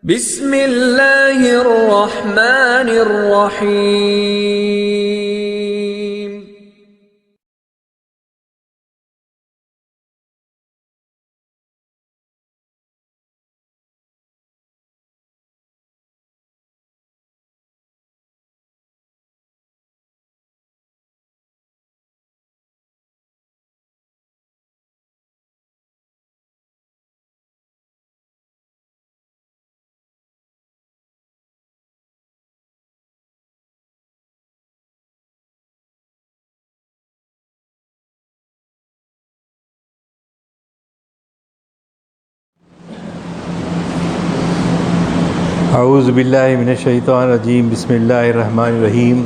بسم اللہ الرحمن الرحیم۔ اعوذ باللہ من الشیطان الرجیم، بسم اللہ الرحمن الرحیم۔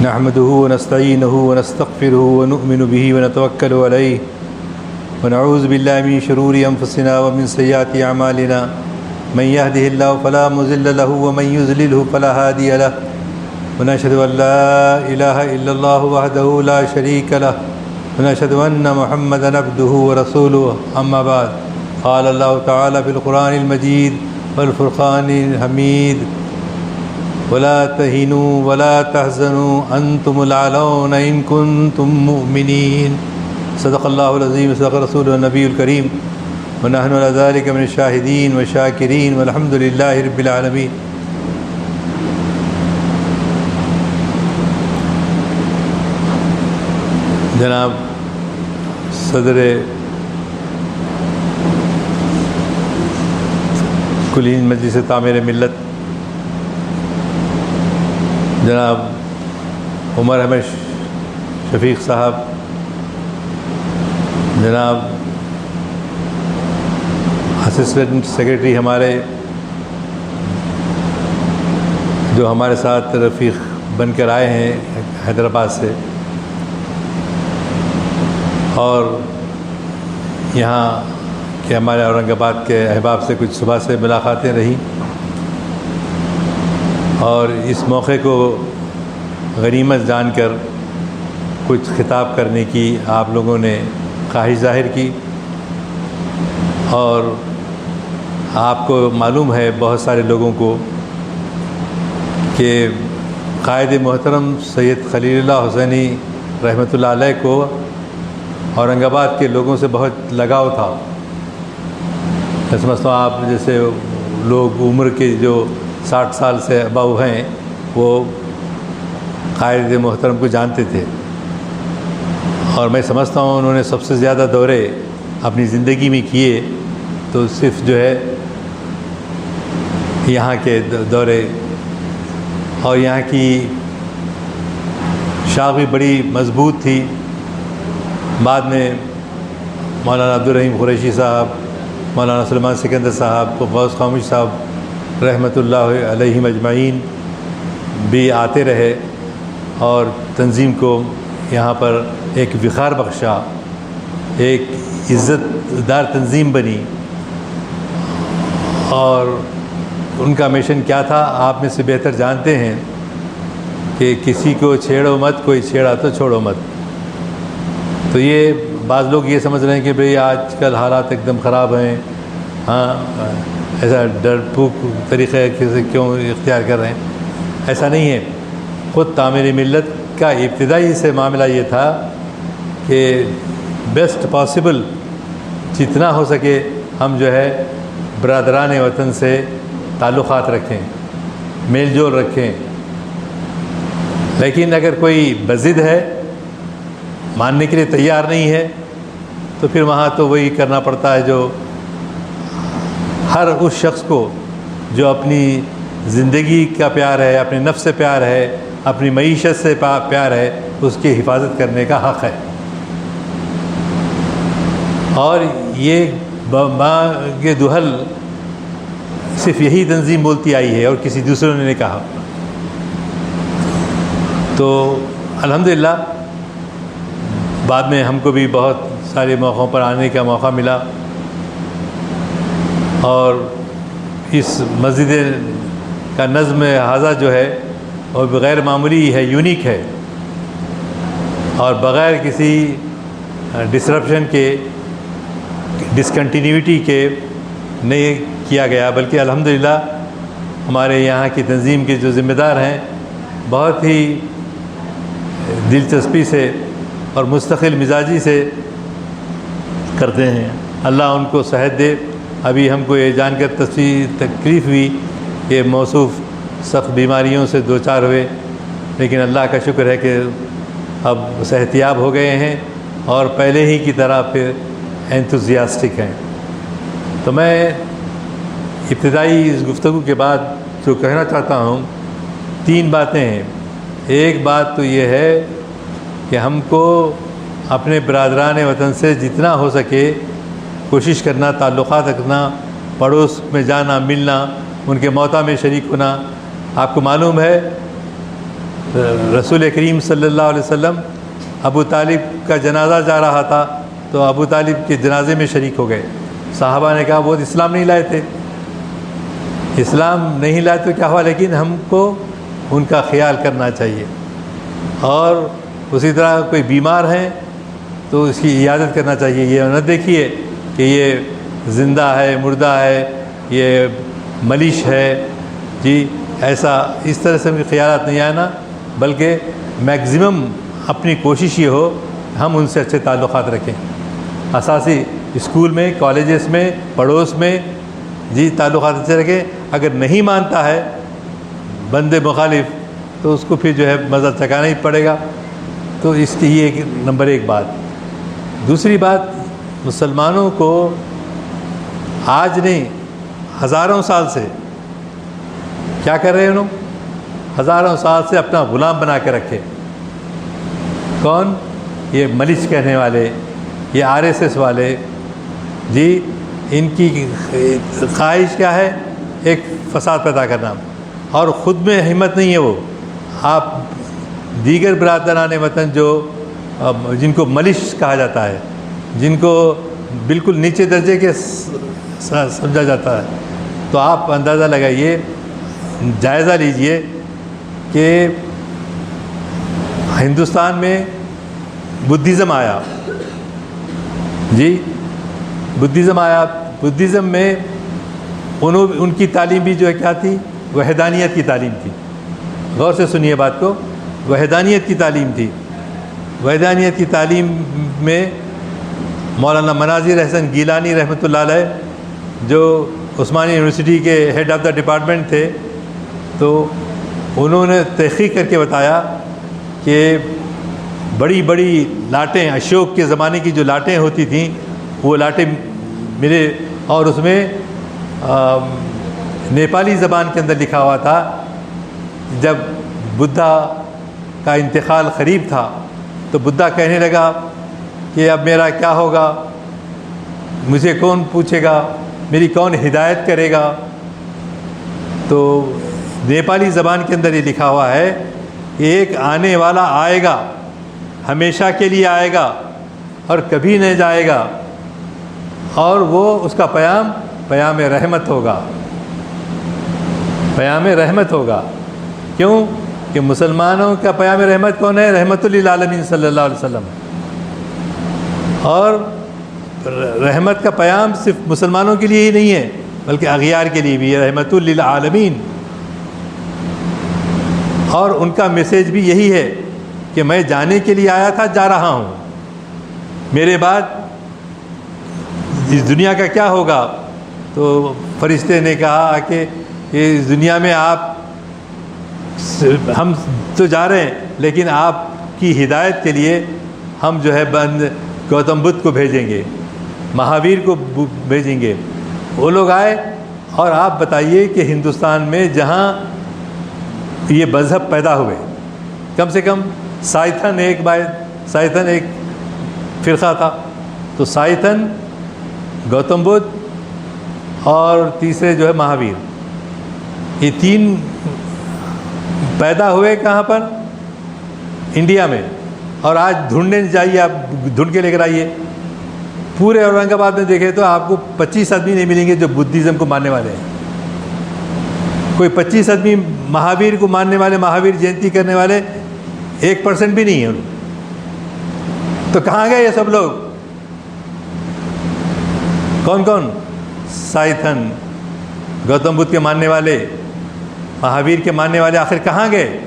نحمده ونستعینه ونستغفره ونؤمن به ونتوکل علیہ ونعوذ باللہ من شرور انفسنا ومن سیئات اعمالنا، من يهده اللہ فلا مضل له ومن يضلل فلا هادی له، ونشهد ان لا الہ الا اللہ وحدہ لا شریک له، ونشهد ان محمدا عبدہ ورسولہ، اما بعد، قال اللہ تعالی فی القرآن المجید والفرقان الحمید، ولا تہنوا ولا تحزنوا انتم الاعلون ان کنتم مؤمنین۔ صدق اللہ العظیم، صدق رسول النبی الکریم، ونحن علی ذلک من الشاہدین والشاکرین والحمد للہ رب العالمین۔ جناب صدر کلین مجلس تعمیر ملت جناب عمر احمد شفیق صاحب، جناب اسسٹنٹ سیکریٹری ہمارے جو ہمارے ساتھ رفیق بن کر آئے ہیں حیدرآباد سے، اور یہاں کہ ہمارے اورنگ آباد کے احباب سے کچھ صبح سے ملاقاتیں رہی، اور اس موقع کو غنیمت جان کر کچھ خطاب کرنے کی آپ لوگوں نے خواہش ظاہر کی، اور آپ کو معلوم ہے بہت سارے لوگوں کو کہ قائد محترم سید خلیل اللہ حسینی رحمۃ اللہ علیہ کو اورنگ آباد کے لوگوں سے بہت لگاؤ تھا۔ میں سمجھتا ہوں آپ جیسے لوگ عمر کے جو 60 سال سے ابو ہیں وہ قائد محترم کو جانتے تھے، اور میں سمجھتا ہوں انہوں نے سب سے زیادہ دورے اپنی زندگی میں کیے تو صرف جو ہے یہاں کے دورے، اور یہاں کی شاخ بھی بڑی مضبوط تھی۔ بعد میں مولانا عبدالرحیم قریشی صاحب، مولانا سلمان سکندر صاحب، غوث خاموش صاحب رحمۃ اللہ علیہم اجمعین بھی آتے رہے، اور تنظیم کو یہاں پر ایک وقار بخشا، ایک عزت دار تنظیم بنی۔ اور ان کا مشن کیا تھا آپ میں سے بہتر جانتے ہیں کہ کسی کو چھیڑو مت، کوئی چھیڑا تو چھوڑو مت۔ تو یہ بعض لوگ یہ سمجھ رہے ہیں کہ بھئی آج کل حالات ایک دم خراب ہیں، ہاں ایسا ڈر پھوک طریقے سے کیوں اختیار کر رہے ہیں؟ ایسا نہیں ہے۔ خود تعمیر ملت کا ابتدائی سے معاملہ یہ تھا کہ بیسٹ پاسبل جتنا ہو سکے ہم جو ہے برادران وطن سے تعلقات رکھیں، میل جول رکھیں، لیکن اگر کوئی بضد ہے، ماننے کے لیے تیار نہیں ہے، تو پھر وہاں تو وہی کرنا پڑتا ہے جو ہر اس شخص کو جو اپنی زندگی کا پیار ہے، اپنے نفس سے پیار ہے، اپنی معیشت سے پیار ہے، اس کی حفاظت کرنے کا حق ہے۔ اور یہ بانگ دہل صرف یہی تنظیم بولتی آئی ہے اور کسی دوسرے نے نہیں کہا۔ تو الحمدللہ بعد میں ہم کو بھی بہت سارے موقعوں پر آنے کا موقع ملا، اور اس مسجد کا نظم ہذا جو ہے وہ بغیر معمولی ہے، یونیک ہے، اور بغیر کسی ڈسرپشن کے، ڈسکنٹینیوٹی کے، نئے کیا گیا، بلکہ الحمدللہ ہمارے یہاں کی تنظیم کے جو ذمہ دار ہیں بہت ہی دلچسپی سے اور مستقل مزاجی سے کرتے ہیں۔ اللہ ان کو صحت دے۔ ابھی ہم کو یہ جان کر تکلیف ہوئی کہ موصوف سخت بیماریوں سے دوچار ہوئے، لیکن اللہ کا شکر ہے کہ اب صحتیاب ہو گئے ہیں اور پہلے ہی کی طرح پھر انتھوزیاسٹک ہیں۔ تو میں ابتدائی اس گفتگو کے بعد جو کہنا چاہتا ہوں 3 باتیں ہیں۔ ایک بات تو یہ ہے کہ ہم کو اپنے برادران وطن سے جتنا ہو سکے کوشش کرنا، تعلقات رکھنا، پڑوس میں جانا، ملنا، ان کے موتہ میں شریک ہونا۔ آپ کو معلوم ہے رسول کریم صلی اللہ علیہ وسلم ابو طالب کا جنازہ جا رہا تھا تو ابو طالب کے جنازے میں شریک ہو گئے۔ صحابہ نے کہا وہ اسلام نہیں لائے تھے، اسلام نہیں لائے تو کیا ہوا، لیکن ہم کو ان کا خیال کرنا چاہیے۔ اور اسی طرح کوئی بیمار ہیں تو اس کی عیادت کرنا چاہیے۔ یہ نہ دیکھیے کہ یہ زندہ ہے، مردہ ہے، یہ ملش ہے، جی ایسا اس طرح سے بھی خیالات نہیں آنا، بلکہ میکزیمم اپنی کوشش یہ ہو ہم ان سے اچھے تعلقات رکھیں۔ اساسی اسکول میں، کالجز میں، پڑوس میں جی تعلقات اچھے رکھیں۔ اگر نہیں مانتا ہے بند مخالف تو اس کو پھر جو ہے مزہ چکانا ہی پڑے گا۔ تو اس کی یہ نمبر 1 بات۔ دوسری بات، مسلمانوں کو آج نہیں ہزاروں سال سے کیا کر رہے ہیں انہوں؟ ہزاروں سال سے اپنا غلام بنا کے رکھے۔ کون؟ یہ ملچ کہنے والے، یہ RSS والے، جی ان کی خواہش کیا ہے؟ ایک فساد پیدا کرنا، اور خود میں ہمت نہیں ہے وہ۔ آپ دیگر برادران وطن جو جن کو ملش کہا جاتا ہے، جن کو بالکل نیچے درجے کے سمجھا جاتا ہے، تو آپ اندازہ لگائیے، جائزہ لیجئے کہ ہندوستان میں بدھزم آیا، جی بدھزم آیا۔ بدھزم میں ان کی تعلیم بھی جو ہے کیا تھی؟ وحدانیت کی تعلیم تھی۔ غور سے سنیے بات کو، وحدانیت کی تعلیم تھی۔ وحدانیت کی تعلیم میں مولانا مناظر احسن گیلانی رحمۃ اللہ علیہ جو عثمانی یونیورسٹی کے ہیڈ آف دا ڈپارٹمنٹ تھے، تو انہوں نے تحقیق کر کے بتایا کہ بڑی بڑی لاٹیں، اشوک کے زمانے کی جو لاٹیں ہوتی تھیں وہ لاٹیں ملے، اور اس میں نیپالی زبان کے اندر لکھا ہوا تھا جب بدھا کا انتقال قریب تھا تو بدھا کہنے لگا کہ اب میرا کیا ہوگا، مجھے کون پوچھے گا، میری کون ہدایت کرے گا۔ تو نیپالی زبان کے اندر یہ لکھا ہوا ہے کہ ایک آنے والا آئے گا، ہمیشہ کے لیے آئے گا اور کبھی نہیں جائے گا، اور وہ اس کا پیام رحمت ہوگا، پیام رحمت ہوگا۔ کیوں کہ مسلمانوں کا پیام رحمت کون ہے؟ رحمت للعالمین صلی اللہ علیہ وسلم۔ اور رحمت کا پیام صرف مسلمانوں کے لیے ہی نہیں ہے بلکہ اغیار کے لیے بھی ہے، رحمت للعالمین۔ اور ان کا میسیج بھی یہی ہے کہ میں جانے کے لیے آیا تھا، جا رہا ہوں، میرے بعد اس دنیا کا کیا ہوگا۔ تو فرشتے نے کہا کہ اس دنیا میں ہم تو جا رہے ہیں، لیکن آپ کی ہدایت کے لیے ہم جو ہے گوتم بدھ کو بھیجیں گے، مہاویر کو بھیجیں گے۔ وہ لوگ آئے، اور آپ بتائیے کہ ہندوستان میں جہاں یہ مذہب پیدا ہوئے، کم سے کم سائتھن ایک فرقہ تھا، تو سائتھن، گوتم بدھ اور تیسرے جو ہے مہاویر، یہ 3 پیدا ہوئے کہاں پر؟ انڈیا میں۔ اور آج ڈھونڈنے جائیے، آپ ڈھونڈ کے لے کر آئیے، پورے اورنگ آباد میں دیکھیں تو آپ کو 25 آدمی نہیں ملیں گے جو بدھزم کو ماننے والے ہیں۔ کوئی 25 آدمی مہاویر کو ماننے والے، مہاویر جینتی کرنے والے 1% بھی نہیں ہیں۔ تو کہاں گئے یہ سب لوگ؟ کون کون؟ سائتھن، گوتم بدھ کے ماننے والے، مہاویر کے ماننے والے آخر کہاں گئے؟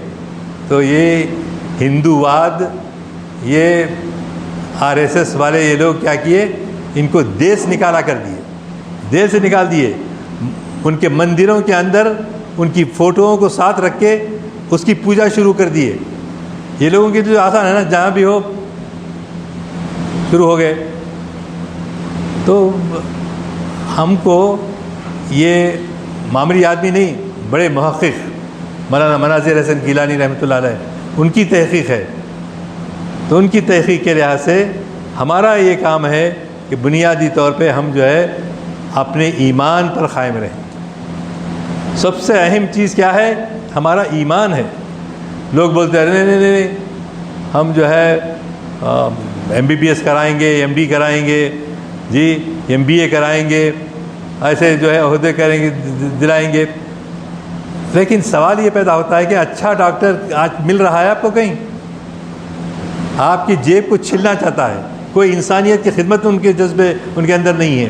تو یہ ہندوواد، یہ RSS والے یہ لوگ کیا کیے؟ ان کو دیس نکالا کر دیے، دیس سے نکال دیے. ان کے مندروں کے اندر ان کی فوٹوؤں کو ساتھ رکھ کے اس کی پوجا شروع کر دیے. یہ لوگوں کی تو آسان ہے نا، جہاں بھی ہو شروع ہو گئے. تو ہم کو یہ معمولی آدمی نہیں، بڑے محقق مولانا مناظر حسن گیلانی رحمۃ اللہ علیہ، ان کی تحقیق ہے. تو ان کی تحقیق کے لحاظ سے ہمارا یہ کام ہے کہ بنیادی طور پہ ہم جو ہے اپنے ایمان پر قائم رہیں. سب سے اہم چیز کیا ہے؟ ہمارا ایمان ہے. لوگ بولتے ہیں نہیں نہیں نہیں، ہم جو ہے MBBS کرائیں گے، MD کرائیں گے، جی MBA کرائیں گے، ایسے جو ہے عہدے کریں گے، دلائیں گے. لیکن سوال یہ پیدا ہوتا ہے کہ اچھا ڈاکٹر آج مل رہا ہے آپ کو کہیں؟ آپ کی جیب کو چھلنا چاہتا ہے، کوئی انسانیت کی خدمت ان کے جذبے ان کے اندر نہیں ہے.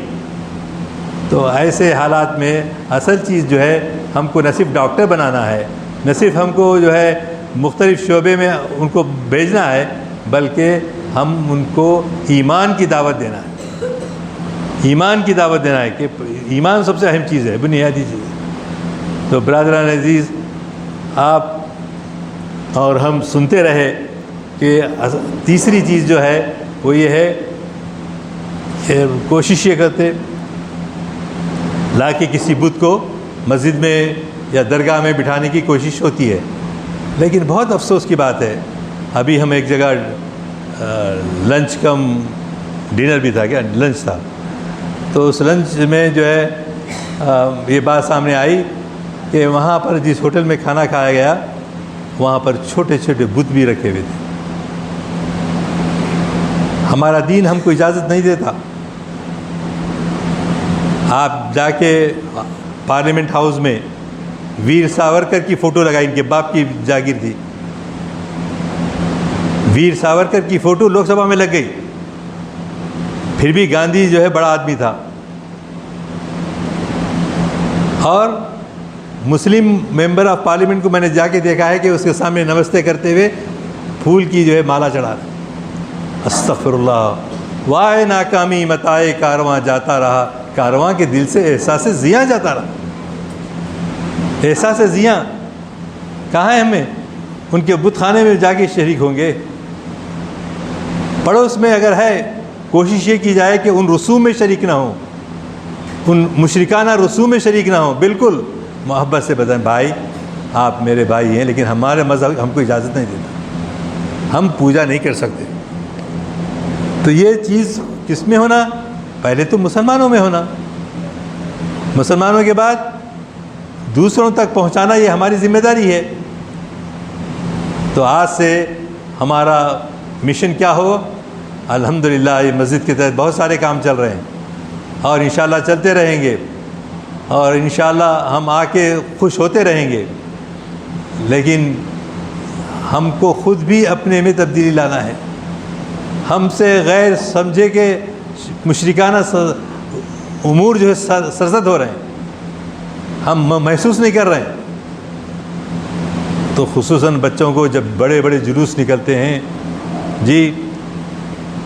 تو ایسے حالات میں اصل چیز جو ہے ہم کو نہ صرف ڈاکٹر بنانا ہے، نہ صرف ہم کو جو ہے مختلف شعبے میں ان کو بھیجنا ہے، بلکہ ہم ان کو ایمان کی دعوت دینا ہے. ایمان کی دعوت دینا ہے کہ ایمان سب سے اہم چیز ہے، بنیادی چیز ہے. تو برادران عزیز، آپ اور ہم سنتے رہے کہ تیسری چیز جو ہے وہ یہ ہے کہ کوشش یہ کرتے لا کے کسی بت کو مسجد میں یا درگاہ میں بٹھانے کی کوشش ہوتی ہے. لیکن بہت افسوس کی بات ہے، ابھی ہم ایک جگہ لنچ کم ڈنر بھی تھا، کیا لنچ تھا، تو اس لنچ میں جو ہے یہ بات سامنے آئی کہ وہاں پر جس ہوٹل میں کھانا کھایا گیا وہاں پر چھوٹے چھوٹے بت بھی رکھے ہوئے تھے. ہمارا دین ہم کو اجازت نہیں دیتا. آپ جا کے پارلیمنٹ ہاؤس میں ویر ساورکر کی فوٹو لگائی، ان کے باپ کی جاگیر تھی، ویر ساورکر کی فوٹو لوک سبھا میں لگ گئی. پھر بھی گاندھی جو ہے بڑا آدمی تھا. اور مسلم ممبر آف پارلیمنٹ کو میں نے جا کے دیکھا ہے کہ اس کے سامنے نمستے کرتے ہوئے پھول کی جو ہے مالا چڑھا رہے. استغفر اللہ، وائے ناکامی متائے کارواں جاتا رہا، کارواں کے دل سے احساس زیاں جاتا رہا. احساس زیاں کہاں ہے ہمیں؟ ان کے بت خانے میں جا کے شریک ہوں گے. پڑوس میں اگر ہے، کوشش یہ کی جائے کہ ان رسوم میں شریک نہ ہوں، ان مشرکانہ رسوم میں شریک نہ ہوں. بالکل محبت سے بتائیں بھائی آپ میرے بھائی ہیں، لیکن ہمارے مذہب ہم کو اجازت نہیں دیتا، ہم پوجا نہیں کر سکتے. تو یہ چیز کس میں ہونا؟ پہلے تو مسلمانوں میں ہونا، مسلمانوں کے بعد دوسروں تک پہنچانا یہ ہماری ذمہ داری ہے. تو آج سے ہمارا مشن کیا ہو؟ الحمدللہ یہ مسجد کے تحت بہت سارے کام چل رہے ہیں اور انشاءاللہ چلتے رہیں گے، اور انشاءاللہ ہم آ کے خوش ہوتے رہیں گے. لیکن ہم کو خود بھی اپنے میں تبدیلی لانا ہے. ہم سے غیر سمجھے کہ مشرکانہ امور جو ہے سرزد ہو رہے ہیں، ہم محسوس نہیں کر رہے ہیں. تو خصوصاً بچوں کو جب بڑے بڑے جلوس نکلتے ہیں جی،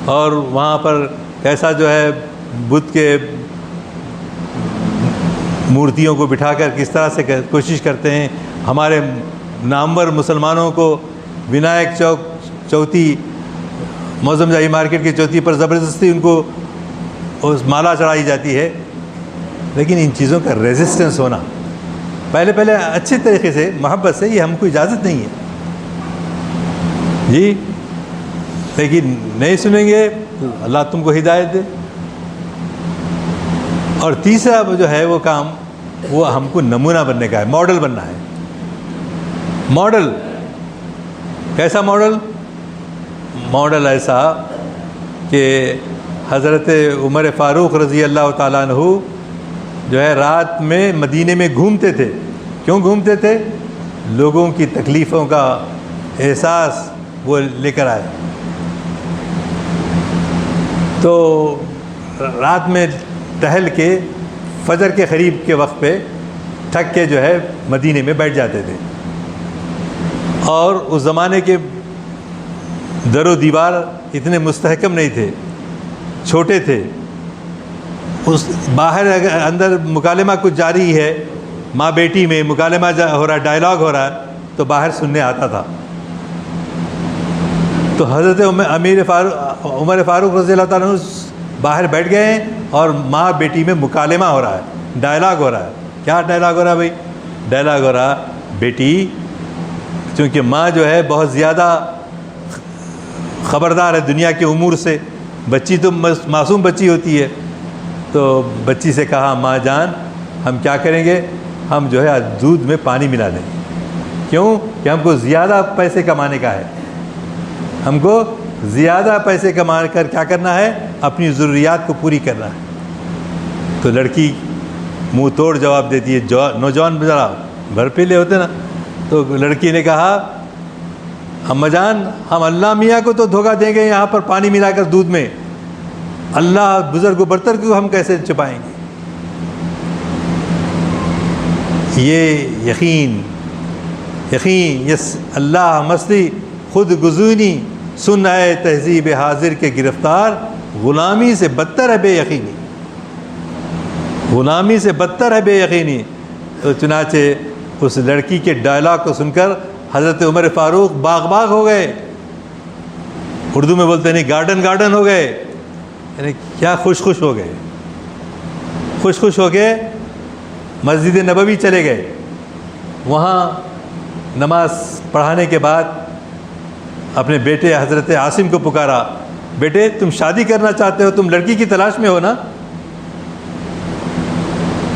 اور وہاں پر کیسا جو ہے بدھ کے مورتیوں کو بٹھا کر کس طرح سے کوشش کرتے ہیں ہمارے نامور مسلمانوں کو ونائک چوک چوتھی موزم جائی مارکیٹ کی چوتھی پر زبردستی ان کو اس مالا چڑھائی جاتی ہے. لیکن ان چیزوں کا ریزسٹنس ہونا پہلے اچھے طریقے سے محبت سے، یہ ہم کو اجازت نہیں ہے جی. لیکن نہیں سنیں گے تو اللہ تم کو ہدایت دے. اور تیسرا جو ہے وہ کام، وہ ہم کو نمونہ بننے کا ہے، ماڈل بننا ہے. ماڈل کیسا ماڈل؟ ماڈل ایسا کہ حضرت عمر فاروق رضی اللہ تعالیٰ عنہ جو ہے رات میں مدینے میں گھومتے تھے. کیوں گھومتے تھے؟ لوگوں کی تکلیفوں کا احساس وہ لے کر آئے. تو رات میں ٹہل کے فجر کے قریب کے وقت پہ تھک کے جو ہے مدینے میں بیٹھ جاتے تھے. اور اس زمانے کے در و دیوار اتنے مستحکم نہیں تھے, چھوٹے تھے. اس باہر اندر مکالمہ کچھ جاری ہے, ماں بیٹی میں مکالمہ ہو رہا ہے, ڈائلاگ ہو رہا ہے, تو باہر سننے آتا تھا. تو حضرت عمر فاروق رضی اللہ تعالیٰ عنہ باہر بیٹھ گئے ہیں اور ماں بیٹی میں مکالمہ ہو رہا ہے, ڈائلاگ ہو رہا ہے. کیا ڈائلاگ ہو رہا ہے بھائی؟ ڈائلاگ ہو رہا بیٹی, چونکہ ماں جو ہے بہت زیادہ خبردار ہے دنیا کے امور سے, بچی تو معصوم بچی ہوتی ہے, تو بچی سے کہا ماں جان ہم کیا کریں گے, ہم جو ہے دودھ میں پانی ملا دیں. کیوں کہ ہم کو زیادہ پیسے کمانے کا ہے, ہم کو زیادہ پیسے کما کر کیا کرنا ہے, اپنی ضروریات کو پوری کرنا ہے. تو لڑکی منہ توڑ جواب دیتی ہے, نوجوان ذرا بھر پیلے ہوتے نا. تو لڑکی نے کہا اماں جان ہم اللہ میاں کو تو دھوکہ دیں گے یہاں پر پانی ملا کر دودھ میں, اللہ بزرگ و برتر کو ہم کیسے چھپائیں گے. یہ یقین یس اللہ مستی خود گزونی سن اے تہذیب حاضر کے گرفتار, غلامی سے بدتر ہے بے یقینی, غلامی سے بدتر ہے بے یقینی. تو چنانچہ اس لڑکی کے ڈائلاگ کو سن کر حضرت عمر فاروق باغ ہو گئے. اردو میں بولتے نہیں, گارڈن ہو گئے, یعنی کیا خوش ہو گئے. خوش ہو کے مسجد نبوی چلے گئے. وہاں نماز پڑھانے کے بعد اپنے بیٹے حضرت عاصم کو پکارا, بیٹے تم شادی کرنا چاہتے ہو, تم لڑکی کی تلاش میں ہو نا.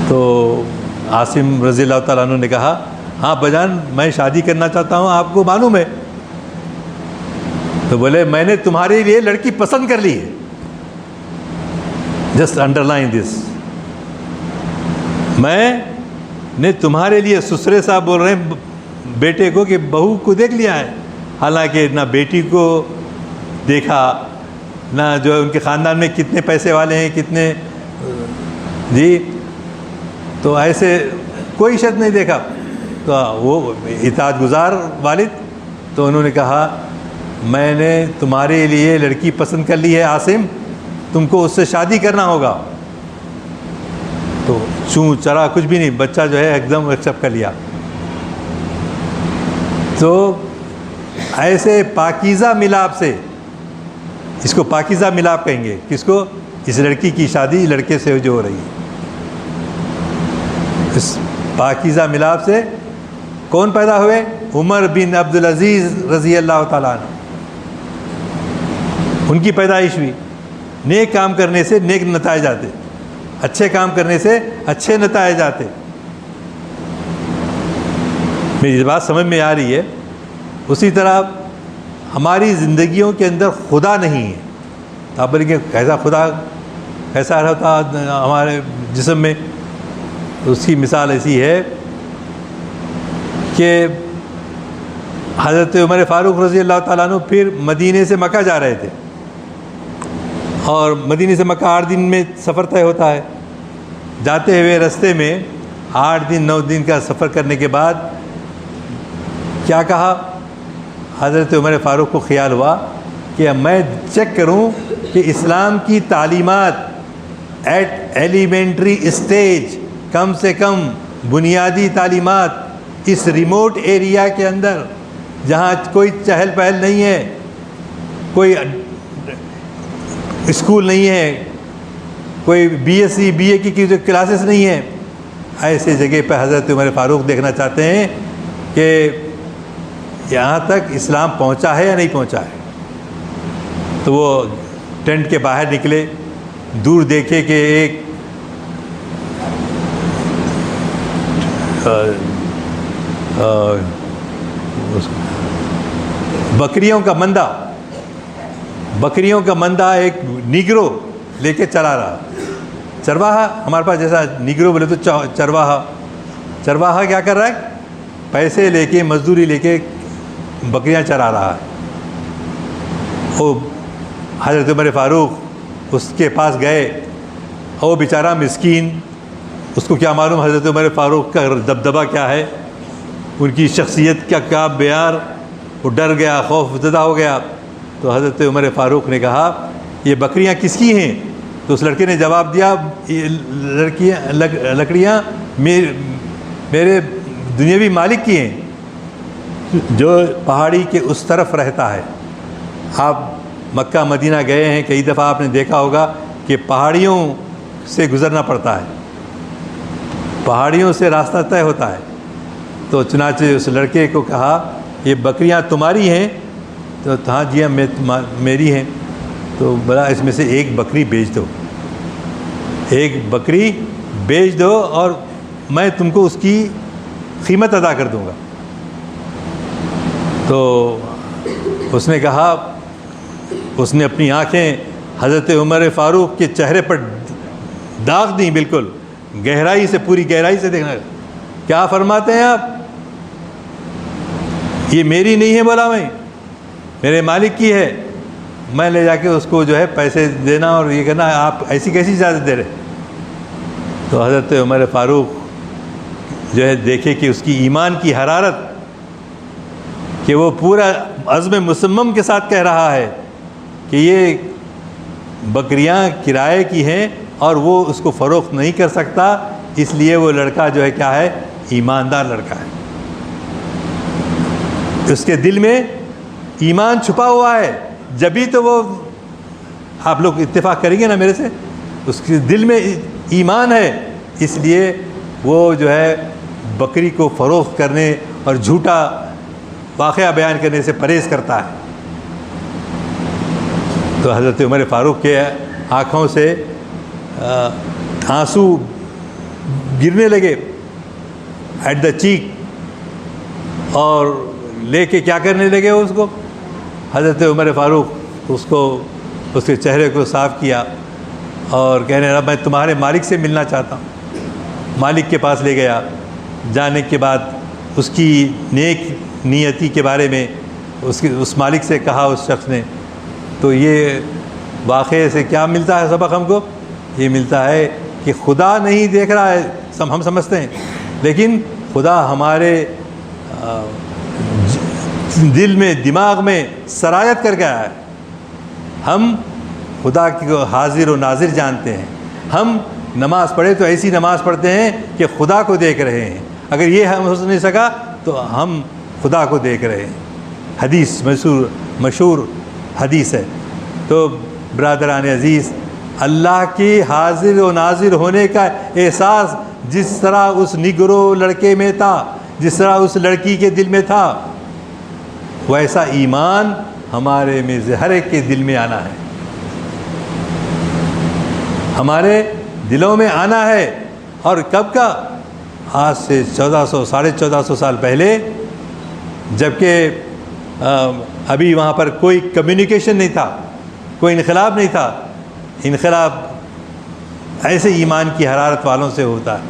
تو عاصم رضی اللہ تعالیٰ عنہ نے کہا ہاں بجان میں شادی کرنا چاہتا ہوں, آپ کو معلوم ہے. تو بولے میں نے تمہارے لیے لڑکی پسند کر لی ہے. جسٹ انڈر لائن دس, میں نے تمہارے لیے, سسرے صاحب بول رہے ہیں بیٹے کو, کہ بہو کو دیکھ لیا ہے. حالانکہ نہ بیٹی کو دیکھا, نہ جو ہے ان کے خاندان میں کتنے پیسے والے ہیں, کتنے جی, تو ایسے کوئی شرط نہیں دیکھا. تو وہ اطاعت گزار والد, تو انہوں نے کہا میں نے تمہارے لیے لڑکی پسند کر لی ہے عاصم, تم کو اس سے شادی کرنا ہوگا. تو چوں چرا کچھ بھی نہیں, بچہ جو ہے ایک دم ایکسیپٹ کر لیا. تو ایسے پاکیزہ ملاپ سے, اس کو پاکیزہ ملاپ کہیں گے, کس کو, اس لڑکی کی شادی لڑکے سے جو ہو رہی ہے. اس پاکیزہ ملاپ سے کون پیدا ہوئے؟ عمر بن عبدالعزیز رضی اللہ تعالیٰ عنہ, ان کی پیدائش ہوئی. نیک کام کرنے سے نیک نتائج آتے, اچھے کام کرنے سے اچھے نتائج آتے. میری بات سمجھ میں آ رہی ہے؟ اسی طرح ہماری زندگیوں کے اندر خدا نہیں ہے. آپ بولیں گے کیسا خدا, کیسا رہتا ہمارے جسم میں؟ اس کی مثال ایسی ہے کہ حضرت عمر فاروق رضی اللہ تعالیٰ عنہ پھر مدینے سے مکہ جا رہے تھے, اور مدینے سے مکہ 8 دن میں سفر طے ہوتا ہے. جاتے ہوئے رستے میں 8 دن 9 دن کا سفر کرنے کے بعد کیا کہا, حضرت عمر فاروق کو خیال ہوا کہ میں چیک کروں کہ اسلام کی تعلیمات ایٹ ایلیمنٹری اسٹیج, کم سے کم بنیادی تعلیمات اس ریموٹ ایریا کے اندر جہاں کوئی چہل پہل نہیں ہے, کوئی اسکول نہیں ہے, کوئی بی ایس سی بی اے کی جو کلاسز نہیں ہیں, ایسے جگہ پہ حضرت عمر فاروق دیکھنا چاہتے ہیں کہ یہاں تک اسلام پہنچا ہے یا نہیں پہنچا ہے. تو وہ ٹینٹ کے باہر نکلے, دور دیکھے کہ ایک بکریوں کا مندہ ایک نیگرو لے کے چلا رہا. چرواہا ہمارے پاس جیسا نیگرو بولے تو چرواہا کیا کر رہا ہے, پیسے لے کے مزدوری لے کے بکریاں چرا رہا ہے. وہ حضرت عمر فاروق اس کے پاس گئے, اور وہ بیچارہ مسکین اس کو کیا معلوم حضرت عمر فاروق کا دبدبہ کیا ہے، ان کی شخصیت کا کیا بیان، وہ ڈر گیا، خوف زدہ ہو گیا۔ تو حضرت عمر فاروق نے کہا یہ بکریاں کس کی ہیں؟ تو اس لڑکے نے جواب دیا یہ لکڑیاں میرے دنیاوی مالک کی ہیں جو پہاڑی کے اس طرف رہتا ہے۔ آپ مکہ مدینہ گئے ہیں، کئی دفعہ آپ نے دیکھا ہوگا کہ پہاڑیوں سے گزرنا پڑتا ہے، پہاڑیوں سے راستہ طے ہوتا ہے۔ تو چنانچہ اس لڑکے کو کہا یہ بکریاں تمہاری ہیں؟ تو ہاں جی ہاں میری ہیں۔ تو بلا اس میں سے ایک بکری بیچ دو، ایک بکری بیچ دو اور میں تم کو اس کی قیمت ادا کر دوں گا۔ تو اس نے کہا، اس نے اپنی آنکھیں حضرت عمر فاروق کے چہرے پر داغ دیں، بالکل گہرائی سے، پوری گہرائی سے دیکھنا۔ کیا فرماتے ہیں آپ؟ یہ میری نہیں ہے، بولا میں میرے مالک کی ہے، میں لے جا کے اس کو جو ہے پیسے دینا اور یہ کرنا، آپ ایسی کیسی اجازت دے رہے؟ تو حضرت عمر فاروق جو ہے دیکھے کہ اس کی ایمان کی حرارت، کہ وہ پورا عزم مصمم کے ساتھ کہہ رہا ہے کہ یہ بکریاں کرائے کی ہیں اور وہ اس کو فروخت نہیں کر سکتا، اس لیے وہ لڑکا جو ہے کیا ہے، ایماندار لڑکا ہے، اس کے دل میں ایمان چھپا ہوا ہے، جبھی تو وہ، آپ لوگ اتفاق کریں گے نا میرے سے، اس کے دل میں ایمان ہے، اس لیے وہ جو ہے بکری کو فروخت کرنے اور جھوٹا واقعہ بیان کرنے سے پرہیز کرتا ہے۔ تو حضرت عمر فاروق کے آنکھوں سے آنسو گرنے لگے ایٹ دا چیک، اور لے کے کیا کرنے لگے اس کو، حضرت عمر فاروق اس کو، اس کے چہرے کو صاف کیا اور کہنے لگا میں تمہارے مالک سے ملنا چاہتا ہوں۔ مالک کے پاس لے گیا، جانے کے بعد اس کی نیک نیتی کے بارے میں اس مالک سے کہا اس شخص نے۔ تو یہ واقعے سے کیا ملتا ہے سبق ہم کو؟ یہ ملتا ہے کہ خدا نہیں دیکھ رہا ہے، ہم سمجھتے ہیں، لیکن خدا ہمارے دل میں، دماغ میں سرایت کر گیا ہے۔ ہم خدا کو حاضر و ناظر جانتے ہیں۔ ہم نماز پڑھے تو ایسی نماز پڑھتے ہیں کہ خدا کو دیکھ رہے ہیں، اگر یہ ہم ہو نہیں سکا تو ہم خدا کو دیکھ رہے ہیں۔ حدیث مشہور حدیث ہے۔ تو برادران عزیز، اللہ کی حاضر و ناظر ہونے کا احساس جس طرح اس نگرو لڑکے میں تھا، جس طرح اس لڑکی کے دل میں تھا، ویسا ایمان ہمارے میں ہر ایک کے دل میں آنا ہے، ہمارے دلوں میں آنا ہے۔ اور کب کا؟ آج سے 1400 سال پہلے، جبکہ ابھی وہاں پر کوئی کمیونیکیشن نہیں تھا، کوئی انقلاب نہیں تھا۔ انقلاب ایسے ایمان کی حرارت والوں سے ہوتا ہے۔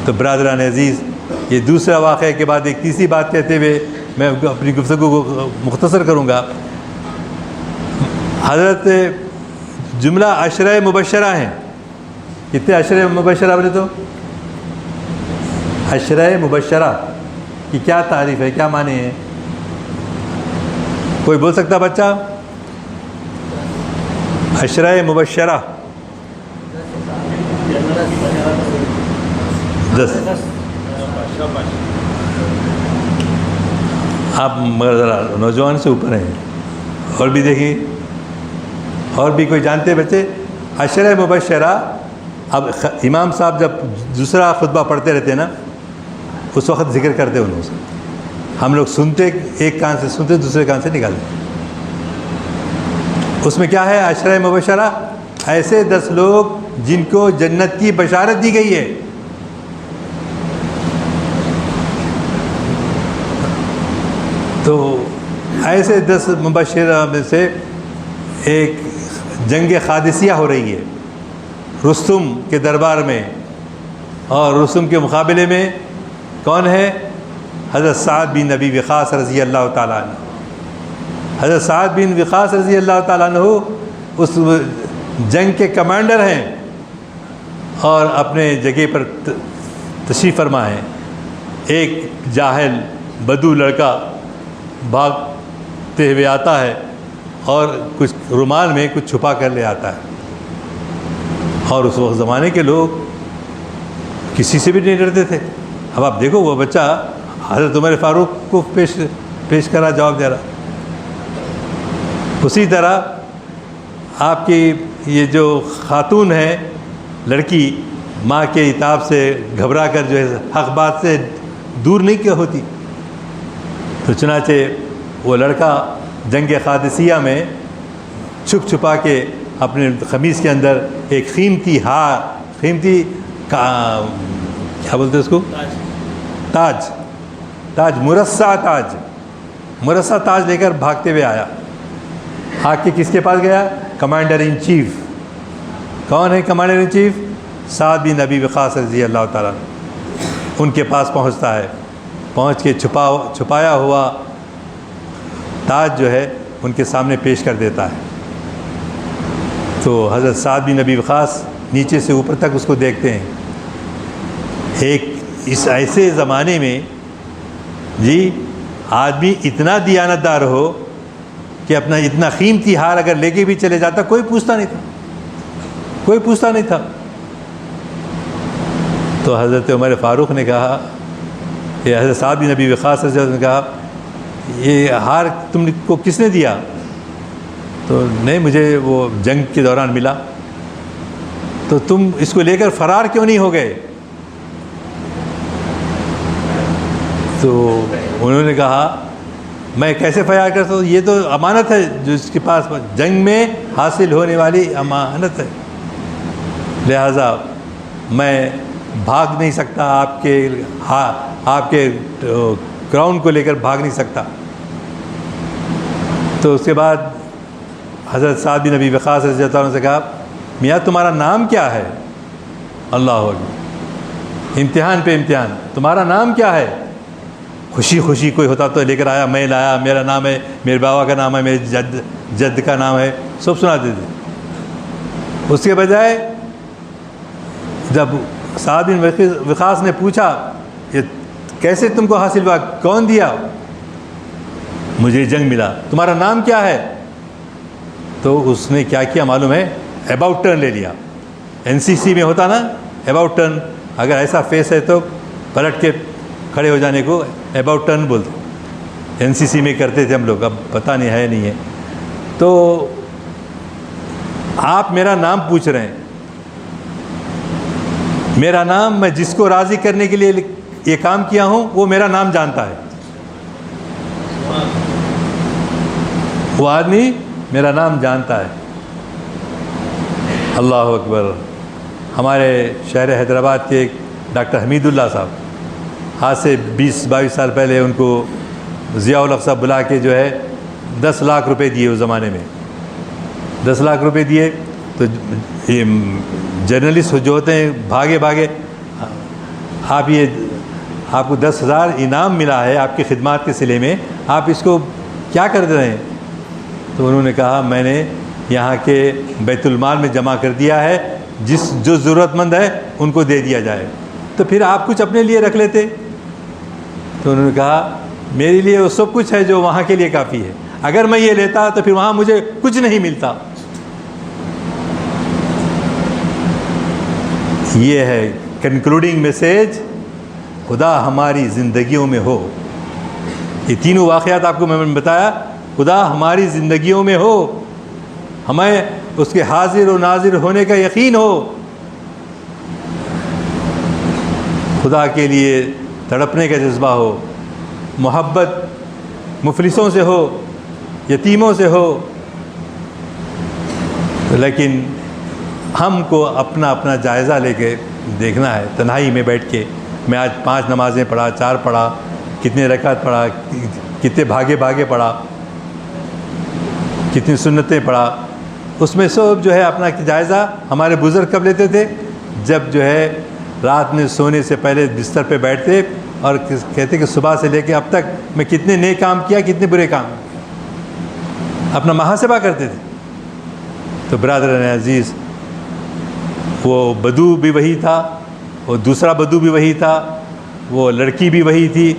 تو برادران عزیز، یہ دوسرا واقعے کے بعد ایک تیسری بات کہتے ہوئے میں اپنی گفتگو کو مختصر کروں گا۔ حضرت جملہ عشرہ مبشرہ ہیں، کتنے عشرہ مبشرہ بولے تو؟ عشرہ مبشرہ کی کیا تعریف ہے، کیا معنی ہے؟ کوئی بول سکتا بچہ؟ عشرہ مبشرہ 10۔ آپ مگر ذرا نوجوان سے اوپر ہیں، اور بھی دیکھیں، اور بھی کوئی جانتے بچے؟ عشرہ مبشرہ، اب امام صاحب جب دوسرا خطبہ پڑھتے رہتے نا، اس وقت ذکر کرتے انہوں سے، ہم لوگ سنتے، ایک کان سے سنتے دوسرے کان سے نکالتے۔ اس میں کیا ہے؟ عشرہ مبشرہ، ایسے 10 لوگ جن کو جنت کی بشارت دی گئی ہے۔ تو ایسے 10 مبشرہ میں سے ایک جنگ قادسیہ ہو رہی ہے رستم کے دربار میں، اور رستم کے مقابلے میں کون ہے؟ حضرت سعد بن ابی وقاص رضی اللہ تعالیٰ عنہ۔ حضرت سعد بن وقاص رضی اللہ تعالیٰ عنہ اس جنگ کے کمانڈر ہیں، اور اپنے جگہ پر تشریف فرما ہے. ایک جاہل بدو لڑکا بھاگتے ہوئے آتا ہے اور کچھ رومال میں کچھ چھپا کر لے آتا ہے. اور اس وقت زمانے کے لوگ کسی سے بھی نہیں ڈرتے تھے. اب آپ دیکھو وہ بچہ حضرت عمر فاروق کو پیش کرا، جواب دے رہا. اسی طرح آپ کی یہ جو خاتون ہے لڑکی، ماں کے عتاب سے گھبرا کر جو ہے حق بات سے دور نہیں کیا ہوتی. تو چنانچہ وہ لڑکا جنگ قادسیہ میں چھپ چھپا کے اپنے قمیص کے اندر ایک قیمتی کیا بولتے اس کو، تاج مرصع تاج لے کر بھاگتے ہوئے آیا. آ کے کس کے پاس گیا؟ Commander in chief. کون ہے کمانڈر ان چیف؟ سعد بن ابی وقاص رضی اللہ تعالیٰ. ان کے پاس پہنچتا ہے، پہنچ کے چھپایا ہوا تاج جو ہے ان کے سامنے پیش کر دیتا ہے. تو حضرت سعد بن ابی وقاص نیچے سے اوپر تک اس کو دیکھتے ہیں. ایک اس ایسے زمانے میں جی آدمی اتنا دیانتدار ہو کہ اپنا اتنا قیمتی ہار اگر لے کے بھی چلے جاتا کوئی پوچھتا نہیں تھا. تو حضرت عمر فاروق نے کہا، یہ حضرت سعد بن ابی وقاص نے کہا یہ ہار تم کو کس نے دیا؟ تو نہیں، مجھے وہ جنگ کے دوران ملا. تو تم اس کو لے کر فرار کیوں نہیں ہو گئے؟ تو انہوں نے کہا میں کیسے فرار کر سکتا ہوں، یہ تو امانت ہے جو اس کے پاس جنگ میں حاصل ہونے والی امانت ہے، لہذا میں بھاگ نہیں سکتا، آپ کے کراؤن کو لے کر بھاگ نہیں سکتا. تو اس کے بعد حضرت سعد بن ابی وقاص رضی اللہ عنہ سے کہا میاں تمہارا نام کیا ہے؟ اللہ اکبر، امتحان پہ امتحان. تمہارا نام کیا ہے؟ خوشی کوئی ہوتا تو لے کر آیا، میں لایا، میرا نام ہے، میرے بابا کا نام ہے، میرے جد کا نام ہے، سب سناتے تھے. اس کے بجائے جب سعد بن وقاص نے پوچھا یہ کیسے تم کو حاصل ہوا، کون دیا؟ مجھے جنگ ملا. تمہارا نام کیا ہے؟ تو اس نے کیا کیا معلوم ہے؟ اباؤٹ ٹرن لے لیا. NCC میں ہوتا نا اباؤٹ ٹرن، اگر ایسا فیس ہے تو پلٹ کے کھڑے ہو جانے کو اباؤٹ ٹرن بولتے. NCC میں کرتے تھے ہم لوگ، اب پتہ نہیں ہے. تو آپ میرا نام پوچھ رہے ہیں، میرا نام، میں جس کو راضی کرنے کے لیے یہ کام کیا ہوں وہ میرا نام جانتا ہے. وہ آدمی میرا نام جانتا ہے. اللہ اکبر. ہمارے شہر حیدرآباد کے ایک ڈاکٹر حمید اللہ صاحب، آج سے 20-22 سال پہلے ان کو ضیاء الحق صاحب بلا کے جو ہے 10 لاکھ روپے دیے. اس زمانے میں 10 لاکھ روپے دیے. تو یہ جرنلسٹ جو ہوتے ہیں بھاگے آپ کو 10,000 انعام ملا ہے آپ کی خدمات کے صلے میں، آپ اس کو کیا کر رہے ہیں؟ تو انہوں نے کہا میں نے یہاں کے بیت المال میں جمع کر دیا ہے، جو ضرورت مند ہے ان کو دے دیا جائے. تو پھر آپ کچھ اپنے لیے رکھ لیتے. تو انہوں نے کہا میرے لیے وہ سب کچھ ہے جو وہاں کے لیے کافی ہے، اگر میں یہ لیتا تو پھر وہاں مجھے کچھ نہیں ملتا. یہ ہے کنکلوڈنگ میسیج، خدا ہماری زندگیوں میں ہو. یہ تینوں واقعات آپ کو میں نے بتایا، خدا ہماری زندگیوں میں ہو، ہمیں اس کے حاضر و ناظر ہونے کا یقین ہو، خدا کے لیے تڑپنے کا جذبہ ہو، محبت مفلسوں سے ہو، یتیموں سے ہو. لیکن ہم کو اپنا جائزہ لے کے دیکھنا ہے. تنہائی میں بیٹھ کے میں آج 5 نمازیں پڑھا، 4 پڑھا، کتنے رکعت پڑھا، کتنے بھاگے پڑھا، کتنی سنتیں پڑھا. اس میں سب جو ہے اپنا جائزہ ہمارے بزرگ کب لیتے تھے؟ جب جو ہے رات میں سونے سے پہلے بستر پہ بیٹھتے اور کہتے کہ صبح سے لے کے اب تک میں کتنے نیک کام کیا، کتنے برے کام، اپنا محاسبہ کرتے تھے. تو برادران عزیز، وہ بدو بھی وہی تھا، وہ دوسرا بدو بھی وہی تھا، وہ لڑکی بھی وہی تھی،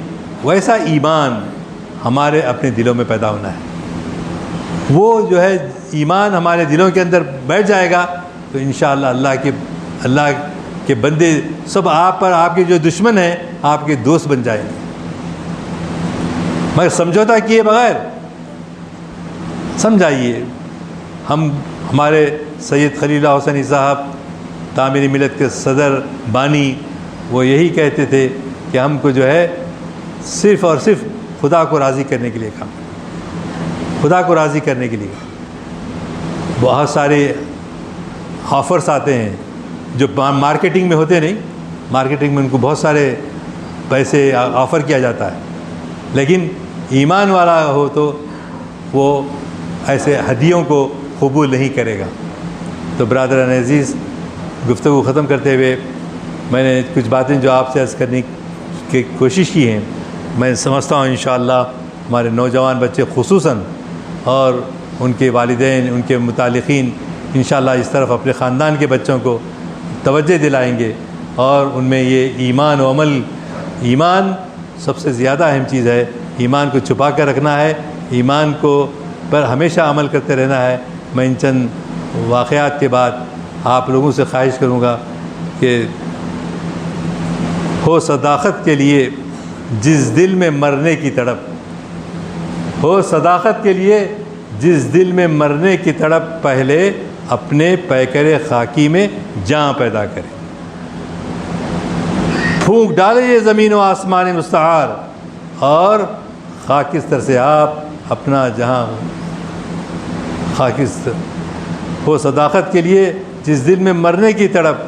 ویسا ایمان ہمارے اپنے دلوں میں پیدا ہونا ہے۔ وہ جو ہے ایمان ہمارے دلوں کے اندر بیٹھ جائے گا تو انشاءاللہ اللہ کے بندے سب آپ پر، آپ کے جو دشمن ہیں آپ کے دوست بن جائیں گے، مگر سمجھوتا کیے بغیر۔ سمجھائیے، ہمارے سید خلیل اللہ حسینی صاحب تعمیر ملت کے صدر بانی، وہ یہی کہتے تھے کہ ہم کو جو ہے صرف اور صرف خدا کو راضی کرنے کے لیے کام، خدا کو راضی کرنے کے لیے۔ بہت سارے آفرز آتے ہیں جو مارکیٹنگ میں ہوتے نہیں، مارکیٹنگ میں ان کو بہت سارے پیسے آفر کیا جاتا ہے، لیکن ایمان والا ہو تو وہ ایسے ہدیوں کو قبول نہیں کرے گا۔ تو برادران عزیز، گفتگو ختم کرتے ہوئے میں نے کچھ باتیں جو آپ سے عرض کرنے کی کوشش کی ہیں، میں سمجھتا ہوں انشاءاللہ ہمارے نوجوان بچے خصوصاً اور ان کے والدین، ان کے متعلقین انشاءاللہ اس طرف اپنے خاندان کے بچوں کو توجہ دلائیں گے، اور ان میں یہ ایمان و عمل، ایمان سب سے زیادہ اہم چیز ہے، ایمان کو چھپا کر رکھنا ہے، ایمان کو پر ہمیشہ عمل کرتے رہنا ہے۔ میں ان چند واقعات کے بعد آپ لوگوں سے خواہش کروں گا کہ ہو صداقت کے لیے جس دل میں مرنے کی تڑپ، ہو صداقت کے لیے جس دل میں مرنے کی تڑپ، پہلے اپنے پیکر خاکی میں جان پیدا کرے، پھونک ڈالے یہ زمین و آسمان مستعار، اور خاکستر سے آپ اپنا جہاں خاکستر۔ ہو صداقت کے لیے جس دل میں مرنے کی تڑپ،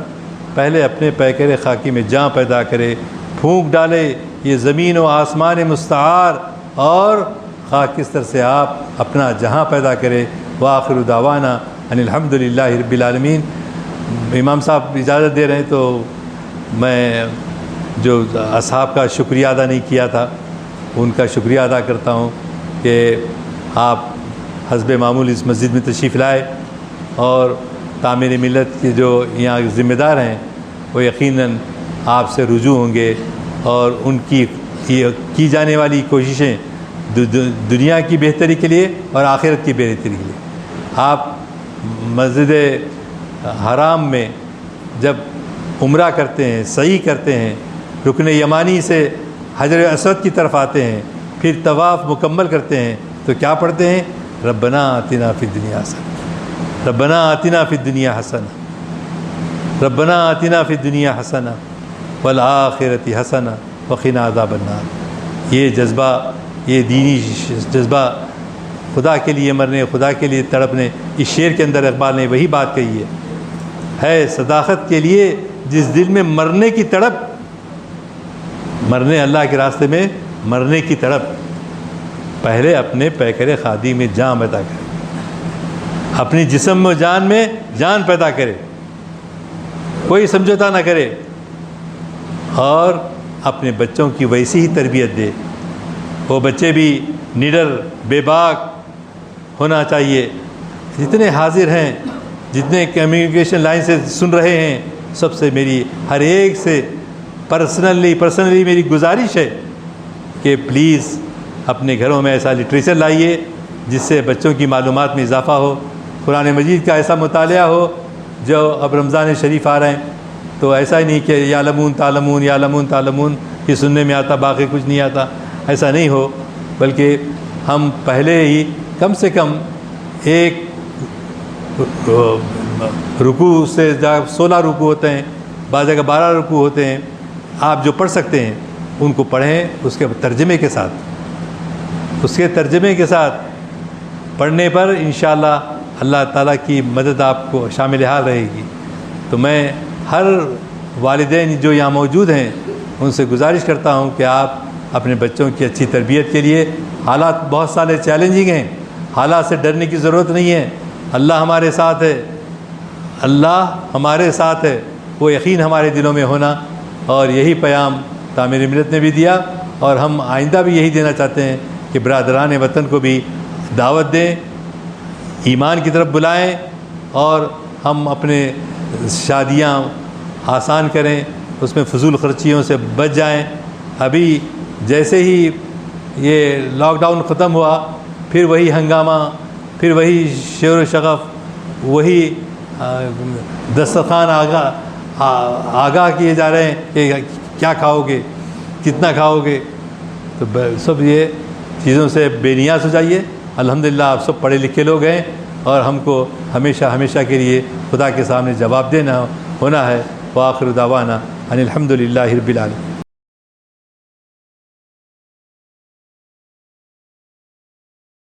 پہلے اپنے پیکر خاکی میں جان پیدا کرے، پھونک ڈالے یہ زمین و آسمان مستعار، اور خاکستر سے آپ اپنا جہاں پیدا کرے۔ وآخر دعوانا ان الحمد للہ رب العالمین۔ امام صاحب اجازت دے رہے ہیں تو میں جو اصحاب کا شکریہ ادا نہیں کیا تھا ان کا شکریہ ادا کرتا ہوں کہ آپ حسب معمول اس مسجد میں تشریف لائے، اور تعمیر ملت کے جو یہاں ذمہ دار ہیں وہ یقیناً آپ سے رجوع ہوں گے، اور ان کی جانے والی کوششیں دنیا کی بہتری کے لیے اور آخرت کی بہتری کے لیے۔ آپ مسجد حرام میں جب عمرہ کرتے ہیں، سعی کرتے ہیں، رکن یمانی سے حجر اسود کی طرف آتے ہیں، پھر طواف مکمل کرتے ہیں تو کیا پڑھتے ہیں؟ ربنا آتنا فی الدنیا حسنہ، ربنا آتنا فی الدنیا حسنہ، ربنا آتنا فی الدنیا حسنہ والآخرۃ حسنہ وقنا عذاب النار۔ یہ جذبہ، یہ دینی جذبہ، خدا کے لیے مرنے، خدا کے لیے تڑپنے، اس شعر کے اندر اقبال نے وہی بات کہی ہے صداقت کے لیے جس دل میں مرنے کی تڑپ، مرنے اللہ کے راستے میں مرنے کی تڑپ، پہلے اپنے پیکر خادی میں جان پیدا کرے، اپنی جسم و جان میں جان پیدا کرے، کوئی سمجھوتا نہ کرے، اور اپنے بچوں کی ویسی ہی تربیت دے۔ وہ بچے بھی نڈر، بے باک ہونا چاہیے۔ جتنے حاضر ہیں، جتنے کمیونیکیشن لائن سے سن رہے ہیں، سب سے میری ہر ایک سے پرسنلی میری گزارش ہے کہ پلیز اپنے گھروں میں ایسا لٹریچر لائیے جس سے بچوں کی معلومات میں اضافہ ہو، قرآن مجید کا ایسا مطالعہ ہو۔ جو اب رمضان شریف آ رہے ہیں تو ایسا ہی نہیں کہ یعلمون تعلمون یعلمون تعلمون یہ سننے میں آتا، باقی کچھ نہیں آتا، ایسا نہیں ہو، بلکہ ہم پہلے ہی کم سے کم ایک رکوع سے 16 رکوع ہوتے ہیں، بعض جگہ 12 رکوع ہوتے ہیں، آپ جو پڑھ سکتے ہیں ان کو پڑھیں، اس کے ترجمے کے ساتھ، اس کے ترجمے کے ساتھ پڑھنے پر انشاءاللہ اللہ تعالیٰ کی مدد آپ کو شامل حال رہے گی۔ تو میں ہر والدین جو یہاں موجود ہیں ان سے گزارش کرتا ہوں کہ آپ اپنے بچوں کی اچھی تربیت کے لیے، حالات بہت سارے چیلنجنگ ہیں، حالات سے ڈرنے کی ضرورت نہیں ہے، اللہ ہمارے ساتھ ہے، اللہ ہمارے ساتھ ہے، وہ یقین ہمارے دلوں میں ہونا، اور یہی پیام تعمیر ملت نے بھی دیا، اور ہم آئندہ بھی یہی دینا چاہتے ہیں کہ برادران وطن کو بھی دعوت دیں، ایمان کی طرف بلائیں، اور ہم اپنے شادیاں آسان کریں، اس میں فضول خرچیوں سے بچ جائیں۔ ابھی جیسے ہی یہ لاک ڈاؤن ختم ہوا، پھر وہی ہنگامہ، پھر وہی شور و شغف، وہی دسترخوان آگاہ کیے جا رہے ہیں کہ کیا کھاؤ گے، کتنا کھاؤ گے۔ تو سب یہ چیزوں سے بے نیاز ہو جائیے۔ الحمدللہ آپ سب پڑھے لکھے لوگ ہیں، اور ہم کو ہمیشہ ہمیشہ کے لیے خدا کے سامنے جواب دینا ہونا ہے۔ وآخر دعوانا ان الحمد للہ رب العالمین۔